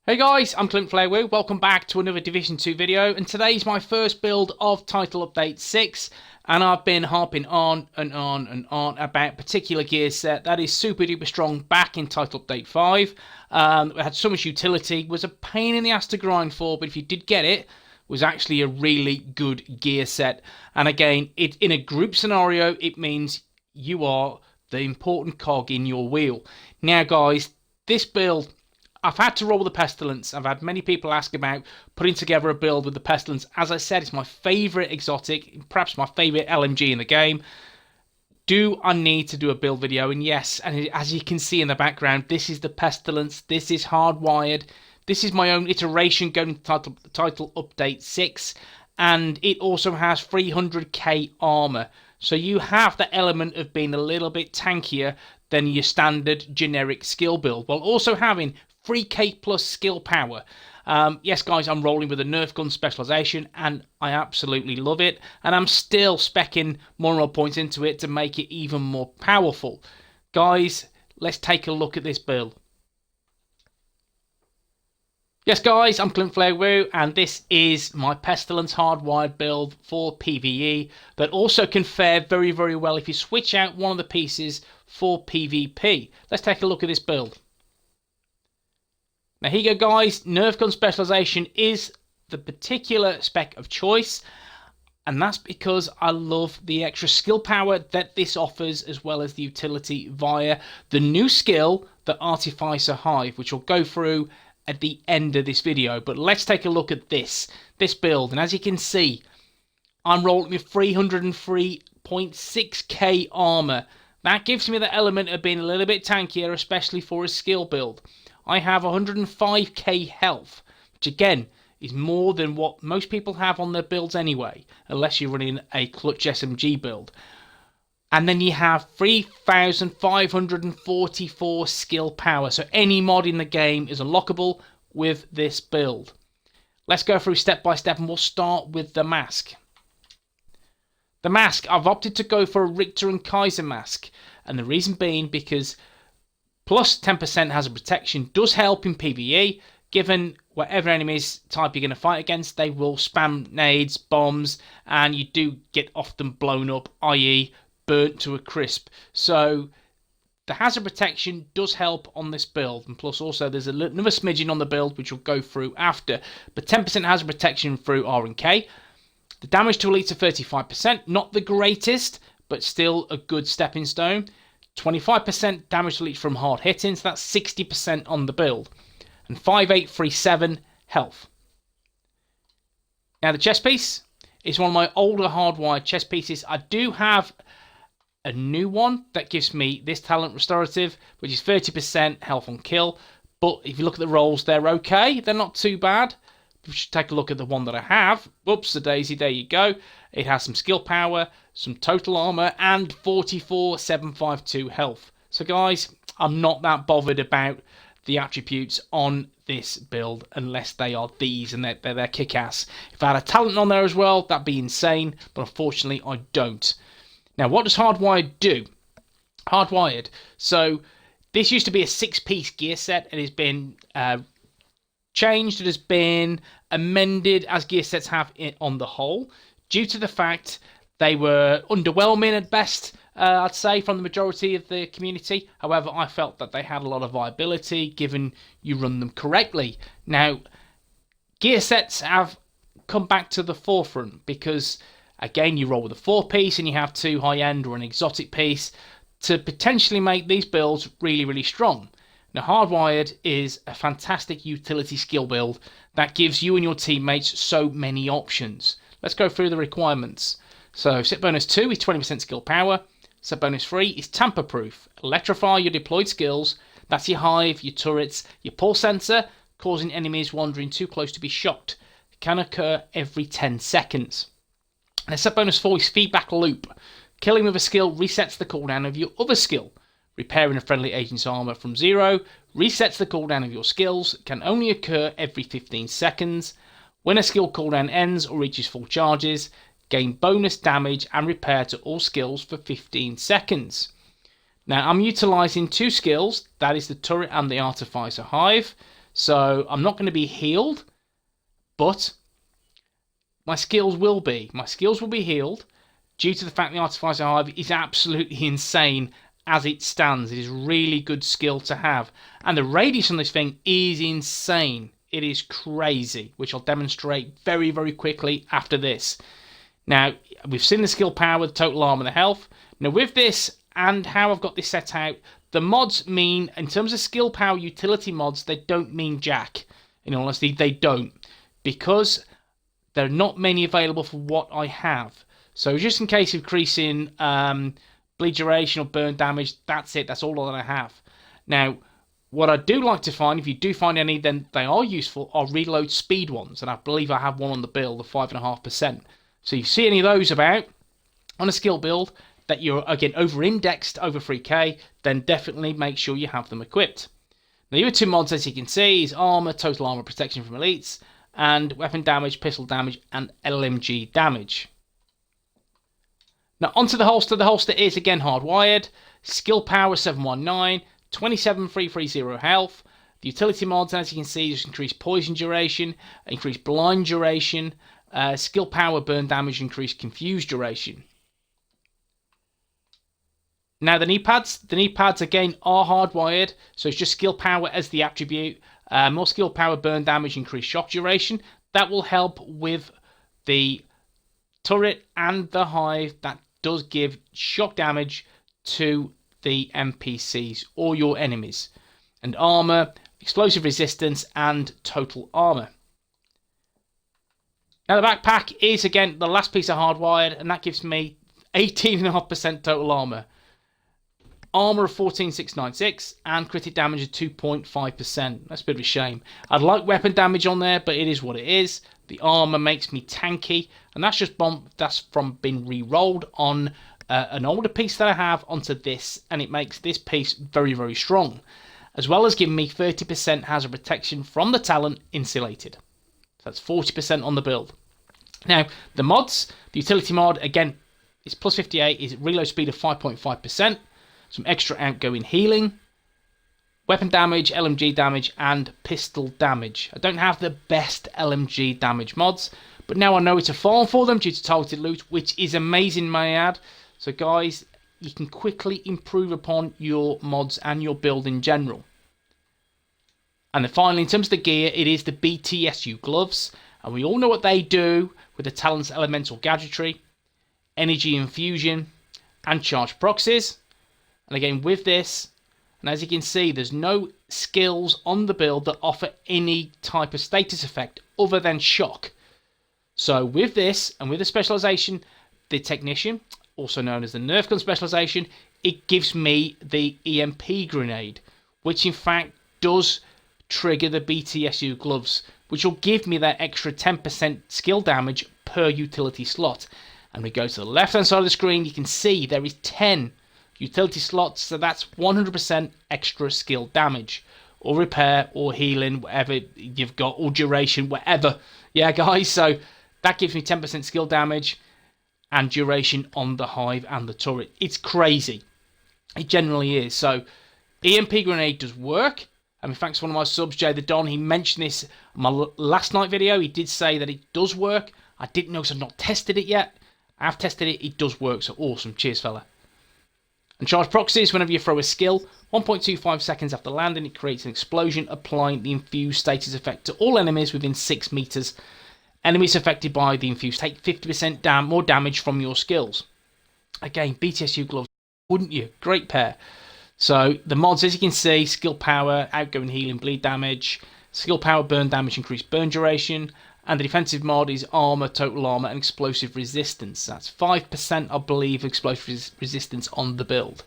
Hey guys, I'm CLINTFLAIRWOO, welcome back to another Division 2 video, and today's my first build of Title Update 6, and I've been harping on and on and on about particular gear set that is super duper strong back in Title Update 5. It had so much utility, was a pain in the ass to grind for, but if you did get it, was actually a really good gear set. And again, in a group scenario, it means you are the important cog in your wheel. Now guys, this build, I've had to roll with the Pestilence. I've had many people ask about putting together a build with the Pestilence. As I said, it's my favourite exotic, perhaps my favourite LMG in the game. Do I need to do a build video? And yes, and as you can see in the background, this is the Pestilence. This is hardwired. This is my own iteration going to title Update 6. And it also has 300k armour. So you have the element of being a little bit tankier than your standard generic skill build, while also having 3k plus skill power. Yes guys, I'm rolling with a Nerf gun specialization and I absolutely love it, and I'm still speccing more and more points into it to make it even more powerful. Guys, let's take a look at this build. Yes guys, I'm CLINTFLAIRWOO and this is my Pestilence hardwired build for PVE that also can fare very very well if you switch out one of the pieces for PvP. Let's take a look at this build. Now here you go guys, Nerf gun specialization is the particular spec of choice, and that's because I love the extra skill power that this offers, as well as the utility via the new skill, the Artificer Hive, which we'll go through at the end of this video. But let's take a look at this build, and as you can see, I'm rolling with 303.6k armor. That gives me the element of being a little bit tankier, especially for a skill build. I have 105k health, which again is more than what most people have on their builds anyway, unless you're running a clutch SMG build. And then you have 3,544 skill power, so any mod in the game is unlockable with this build. Let's go through step by step, and we'll start with the mask. The mask, I've opted to go for a Richter and Kaiser mask, and the reason being because plus 10% hazard protection does help in PvE, given whatever enemies type you're going to fight against, they will spam nades, bombs, and you do get often blown up, i.e. burnt to a crisp. So the hazard protection does help on this build, and plus also there's another smidgen on the build which we'll go through after. But 10% hazard protection through R and K. The damage to elites are 35%, not the greatest, but still a good stepping stone. 25% damage to elites from hard hitting, so that's 60% on the build. And 5837 health. Now the chest piece is one of my older hardwired chest pieces. I do have a new one that gives me this talent restorative, which is 30% health on kill. But if you look at the rolls, they're okay. They're not too bad. We should take a look at the one that I have. Whoops, a daisy, there you go. It has some skill power, some total armor, and 44,752 health. So guys, I'm not that bothered about the attributes on this build unless they are these, and they're kick-ass. If I had a talent on there as well, that'd be insane, but unfortunately I don't. Now what does hardwired do? Hardwired, so this used to be a 6-piece gear set. It has been changed, it has been amended as gear sets have on the whole, due to the fact they were underwhelming at best, I'd say, from the majority of the community. However, I felt that they had a lot of viability given you run them correctly. Now, gear sets have come back to the forefront because, again, you roll with a 4-piece and you have 2 high-end or an exotic piece to potentially make these builds really, really strong. Now, hardwired is a fantastic utility skill build that gives you and your teammates so many options. Let's go through the requirements. So, set bonus 2 is 20% skill power. Set bonus 3 is tamper-proof. Electrify your deployed skills. That's your hive, your turrets, your pulse sensor, causing enemies wandering too close to be shocked. It can occur every 10 seconds. And set bonus 4 is feedback loop. Killing with a skill resets the cooldown of your other skill. repairing a friendly agent's armor from 0, resets the cooldown of your skills, can only occur every 15 seconds. When a skill cooldown ends or reaches full charges, gain bonus damage and repair to all skills for 15 seconds. Now I'm utilising 2 skills, that is the turret and the artificer hive, so I'm not going to be healed, but my skills will be. My skills will be healed due to the fact the artificer hive is absolutely insane as it stands. It is really good skill to have, and the radius on this thing is insane. It is crazy, which I'll demonstrate very, very quickly after this. Now, we've seen the skill power, the total armor, the health. Now, with this and how I've got this set out, the mods mean, in terms of skill power utility mods, they don't mean jack. In all honesty, they don't. Because there are not many available for what I have. So just in case of increasing bleed duration or burn damage, that's it. That's all that I have. Now, what I do like to find, if you do find any, then they are useful, are reload speed ones. And I believe I have one on the build, the 5.5%. So you see any of those about on a skill build that you're, again, over-indexed over 3k, then definitely make sure you have them equipped. Now, the other 2 mods, as you can see, is armor, total armor protection from elites, and weapon damage, pistol damage, and LMG damage. Now, onto the holster. The holster is, again, hardwired. Skill power 719, 27,330 health. The utility mods, as you can see, just increase poison duration, increase blind duration, skill power burn damage, increase confused duration. Now the knee pads again are hardwired, so it's just skill power as the attribute. More skill power burn damage, increase shock duration. That will help with the turret and the hive. That does give shock damage to the NPCs or your enemies. And armor, explosive resistance, and total armor. Now the backpack is again the last piece of hardwired, and that gives me 18.5% total armor. Armor of 14,696 and critic damage of 2.5%. That's a bit of a shame. I'd like weapon damage on there, but it is what it is. The armor makes me tanky, and that's just from being re-rolled on an older piece that I have onto this, and it makes this piece very, very strong, as well as giving me 30% hazard protection from the talent insulated. So that's 40% on the build. Now the mods, the utility mod again is plus 58, is reload speed of 5.5%. Some extra outgoing healing, weapon damage, LMG damage, and pistol damage. I don't have the best LMG damage mods, but now I know it's a farm for them due to targeted loot, which is amazing, may I add. So guys, you can quickly improve upon your mods and your build in general. And then finally, in terms of the gear, it is the BTSU gloves, and we all know what they do with the talent's elemental gadgetry, energy infusion, and charge proxies. And again, with this, and as you can see, there's no skills on the build that offer any type of status effect other than shock. So with this, and with the specialization, the technician, also known as the Nerf gun specialization, it gives me the EMP grenade, which in fact does trigger the BTSU gloves, which will give me that extra 10% skill damage per utility slot. And we go to the left hand side of the screen, you can see there is 10 utility slots, so that's 100% extra skill damage, or repair, or healing, whatever you've got, or duration, whatever. Yeah, guys, so that gives me 10% skill damage and duration on the hive and the turret. It's crazy. It generally is. So EMP grenade does work. And in fact, one of my subs, Jay the Don, he mentioned this in my last night video. He did say that it does work. I didn't know because I've not tested it yet. I've tested it. It does work. So awesome. Cheers, fella. And charge proxies, whenever you throw a skill, 1.25 seconds after landing, it creates an explosion, applying the infused status effect to all enemies within 6 meters. Enemies affected by the infused take 50% more damage from your skills. Again, BTSU gloves, wouldn't you? Great pair. So the mods, as you can see, skill power, outgoing healing, bleed damage, skill power, burn damage, increased burn duration, and the defensive mod is armor, total armor, and explosive resistance. That's 5%, I believe, explosive resistance on the build.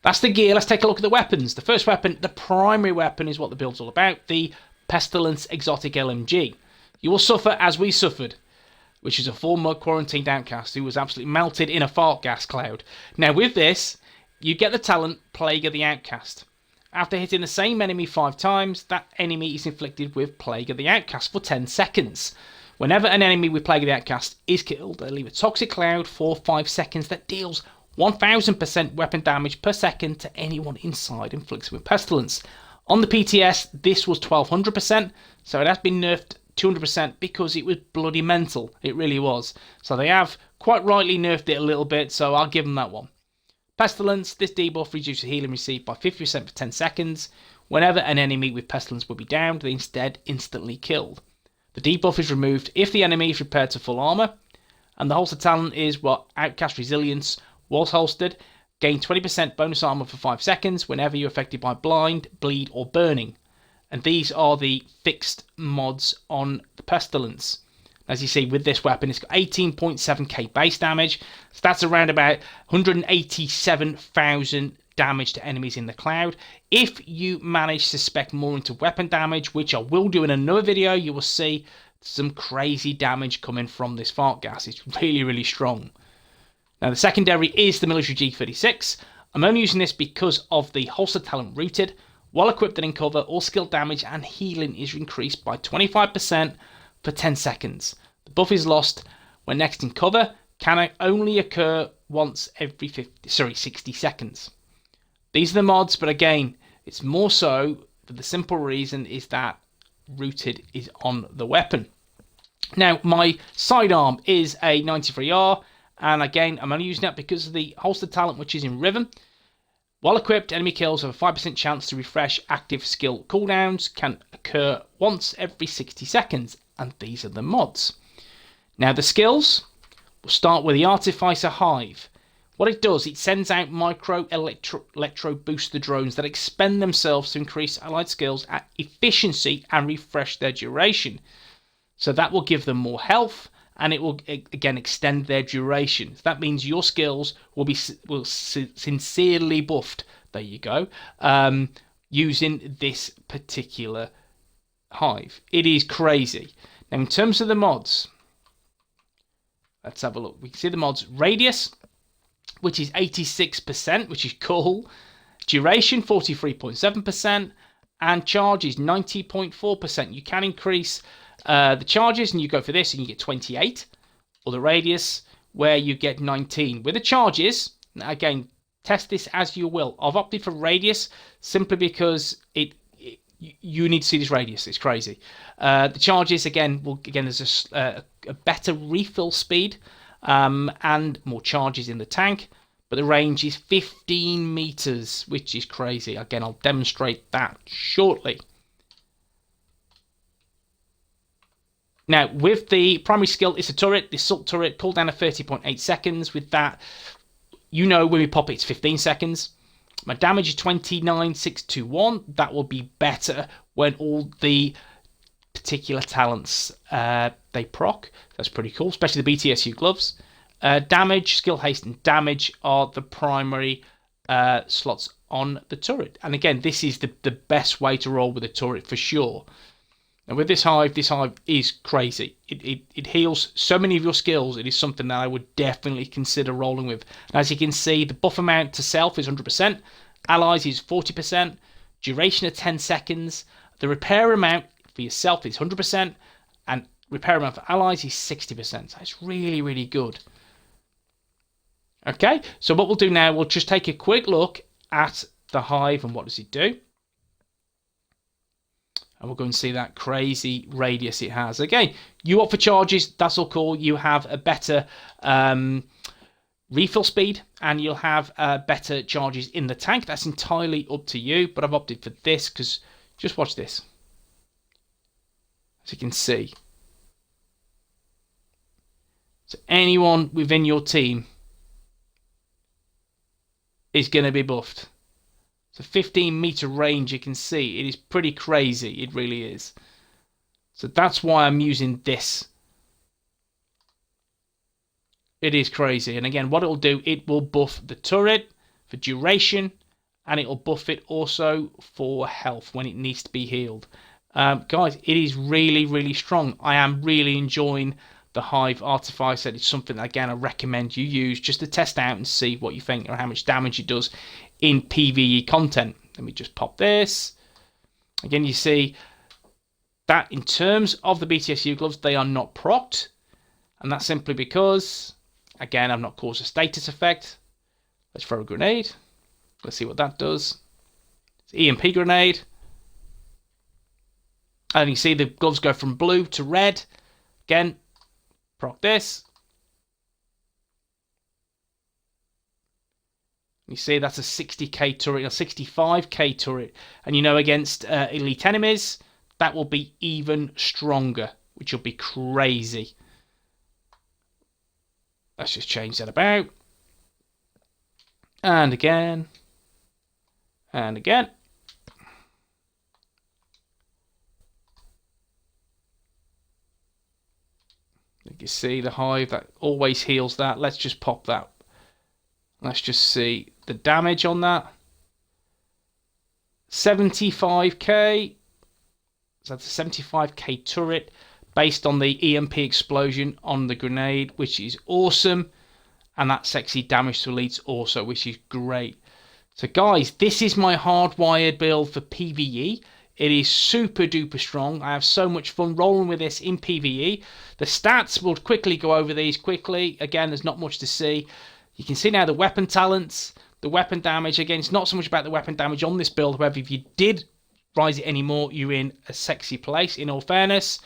That's the gear. Let's take a look at the weapons. The first weapon, the primary weapon, is what the build's all about, the Pestilence Exotic LMG. You will suffer as we suffered, which is a former quarantined outcast who was absolutely melted in a fart gas cloud. Now with this, You get the talent Plague of the Outcast. After hitting the same enemy 5 times, that enemy is inflicted with Plague of the Outcast for 10 seconds. Whenever an enemy with Plague of the Outcast is killed, they leave a toxic cloud for 5 seconds that deals 1000% weapon damage per second to anyone inside inflicted with Pestilence. On the PTS, this was 1200%, so it has been nerfed 200% because it was bloody mental. It really was. So they have quite rightly nerfed it a little bit, so I'll give them that one. Pestilence, this debuff reduces healing received by 50% for 10 seconds. Whenever an enemy with Pestilence will be downed, they instead instantly killed. The debuff is removed if the enemy is repaired to full armor. And the holster talent is Outcast Resilience was holstered. Gain 20% bonus armor for 5 seconds whenever you're affected by blind, bleed, or burning. And these are the fixed mods on the Pestilence. As you see with this weapon, it's got 18.7k base damage. So that's around about 187,000 damage to enemies in the cloud. If you manage to spec more into weapon damage, which I will do in another video, you will see some crazy damage coming from this fart gas. It's really, really strong. Now the secondary is the military G36. I'm only using this because of the holster talent Rooted. While equipped and in cover, all skill damage and healing is increased by 25% for 10 seconds. The buff is lost when next in cover, can only occur once every 60 seconds. These are the mods, but again, it's more so for the simple reason is that Rooted is on the weapon. Now, my sidearm is a 93R, and again, I'm only using that because of the holster talent, which is in Riven. While equipped, enemy kills have a 5% chance to refresh active skill cooldowns, can occur once every 60 seconds, and these are the mods. Now the skills, we'll start with the Artificer Hive. What it does, it sends out micro electro booster drones that expend themselves to increase allied skills at efficiency and refresh their duration. So that will give them more health, and it will again extend their duration. So that means your skills will sincerely buffed. There you go. Using this particular hive, it is crazy. Now in terms of the mods, let's have a look. We can see the mods: radius, which is 86%, which is cool. Duration 43.7%, and charge is 90.4%. You can increase the charges, and you go for this, and you get 28, or the radius, where you get 19. With the charges, again, test this as you will. I've opted for radius simply because you need to see this radius. It's crazy. The charges again there's a better refill speed and more charges in the tank, but the range is 15 meters, which is crazy. Again, I'll demonstrate that shortly. Now, with the primary skill, it's a turret. The assault turret, cooldown of 30.8 seconds. With that, when we pop it, it's 15 seconds. My damage is 29,621. That will be better when all the particular talents they proc. That's pretty cool, especially the BTSU gloves. Damage, skill haste, and damage are the primary slots on the turret. And again, this is the best way to roll with a turret for sure. And with this hive is crazy. It heals so many of your skills. It is something that I would definitely consider rolling with. And as you can see, the buff amount to self is 100%. Allies is 40%. Duration of 10 seconds. The repair amount for yourself is 100%. And repair amount for allies is 60%. So it's really, really good. Okay, so what we'll do now, we'll just take a quick look at the hive and what does it do. And we'll go and see that crazy radius it has. Again, you opt for charges, that's all cool. You have a better refill speed, and you'll have better charges in the tank. That's entirely up to you, but I've opted for this because just watch this. As you can see. So anyone within your team is going to be buffed. It's a 15-meter range, you can see. It is pretty crazy. It really is. So that's why I'm using this. It is crazy. And again, what it will do, it will buff the turret for duration, and it will buff it also for health when it needs to be healed. Guys, it is really, really strong. I am really enjoying the Hive Artificer. It's something that, again, I recommend you use just to test out and see what you think or how much damage it does in PvE content. Let me just pop this. Again, you see that in terms of the BTSU gloves, they are not procced. And that's simply because, again, I've not caused a status effect. Let's throw a grenade. Let's see what that does. It's EMP grenade. And you see the gloves go from blue to red. Again, proc this. You see that's a 60k turret, a 65k turret. And you know, against elite enemies, that will be even stronger, which will be crazy. Let's just change that about. And again. And again. You can see the Hive, that always heals that. Let's just pop that. Let's just see the damage on that. 75k. So that's a 75k turret based on the EMP explosion on the grenade, which is awesome. And that sexy damage to elites also, which is great. So guys, this is my hardwired build for PvE. It is super duper strong. I have so much fun rolling with this in PvE. The stats, will quickly go over these quickly. Again, there's not much to see. You can see now the weapon talents, the weapon damage. Again, it's not so much about the weapon damage on this build. However, if you did rise it anymore, you're in a sexy place, in all fairness.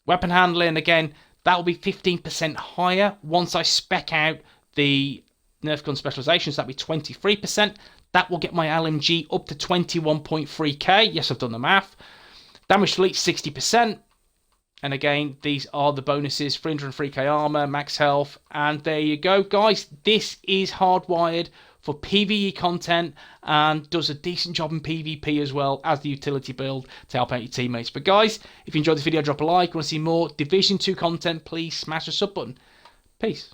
Weapon handling, again, that will be 15% higher once I spec out the Nerf gun specializations. That'll be 23%. That will get my LMG up to 21.3k. Yes, I've done the math. Damage to elite 60%. And again, these are the bonuses. 303k armor, max health. And there you go, guys. This is hardwired for PvE content and does a decent job in PvP as well as the utility build to help out your teammates. But guys, if you enjoyed the video, drop a like. Want to see more Division 2 content, please smash the sub button. Peace.